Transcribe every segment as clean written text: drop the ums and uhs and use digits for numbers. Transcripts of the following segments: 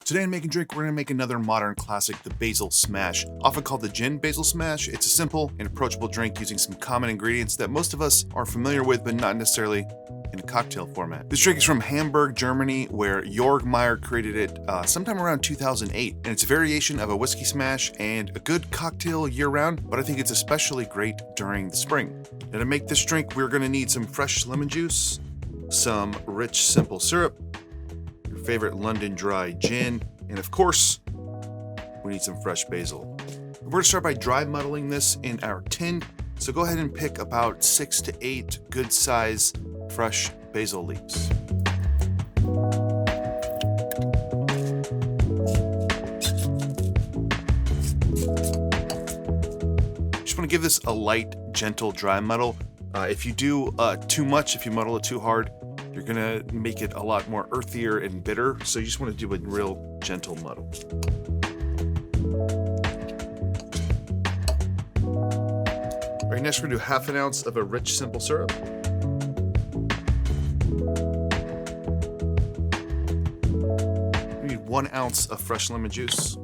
Today in Make and Drink, we're going to make another modern classic, the Basil Smash. Often called the gin Basil Smash, it's a simple and approachable drink using some common ingredients that most of us are familiar with, but not necessarily in a cocktail format. This drink is from Hamburg, Germany, where Jorg Meyer created it sometime around 2008. And it's a variation of a whiskey smash and a good cocktail year-round, but I think it's especially great during the spring. Now to make this drink, we're going to need some fresh lemon juice, some rich simple syrup, your favorite London dry gin, and of course, we need some fresh basil. We're going to start by dry muddling this in our tin, so go ahead and pick about 6 to 8 good size fresh basil leaves. Just want to give this a light, gentle dry muddle. If you do too much, if you muddle it too hard, you're gonna make it a lot more earthier and bitter, so you just want to do a real gentle muddle. All right, next we're gonna do ½ ounce of a rich simple syrup. We need 1 ounce of fresh lemon juice.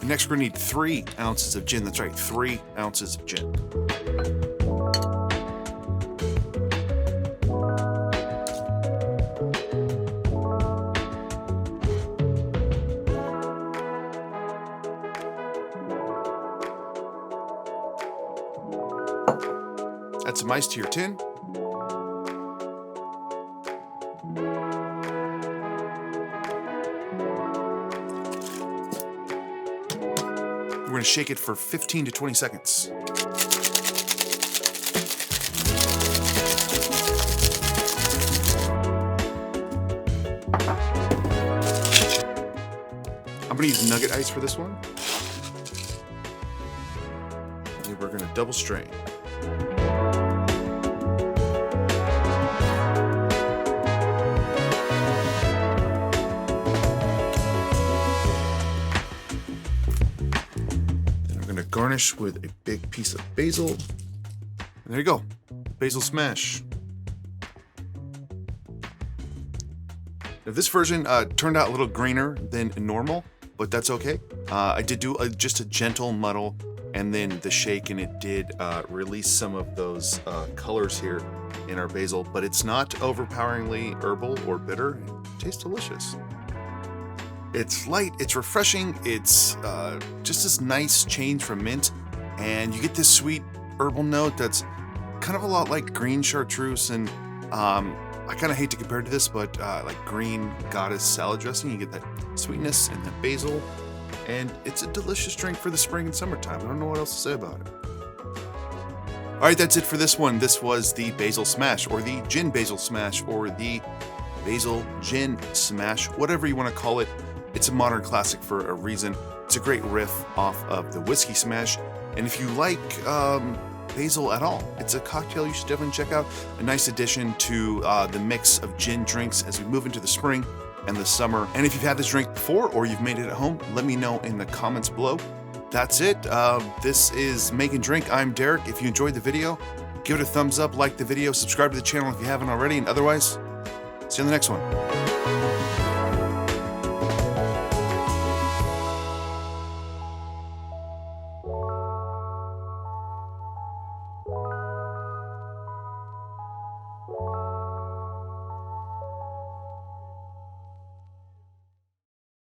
Next, we're going to need 3 ounces of gin. That's right, 3 ounces of gin. Add some ice to your tin. We're going to shake it for 15 to 20 seconds. I'm going to use nugget ice for this one. And we're going to double strain. Garnish with a big piece of basil. And there you go, Basil Smash. Now this version turned out a little greener than normal, but that's okay. I did do just a gentle muddle and then the shake, and it did release some of those colors here in our basil, but it's not overpoweringly herbal or bitter. It tastes delicious. It's light, it's refreshing, it's just this nice change from mint, and you get this sweet herbal note that's kind of a lot like green chartreuse, and I kind of hate to compare it to this, but like green goddess salad dressing. You get that sweetness and that basil, and it's a delicious drink for the spring and summertime. I don't know what else to say about it. All right, that's it for this one. This was the Basil Smash, or the Gin Basil Smash, or the Basil Gin Smash, whatever you want to call it. It's a modern classic for a reason. It's a great riff off of the Whiskey Smash. And if you like basil at all, it's a cocktail you should definitely check out. A nice addition to the mix of gin drinks as we move into the spring and the summer. And if you've had this drink before or you've made it at home, let me know in the comments below. That's it. This is Make and Drink. I'm Derek. If you enjoyed the video, give it a thumbs up, like the video, subscribe to the channel if you haven't already, and otherwise, see you on the next one.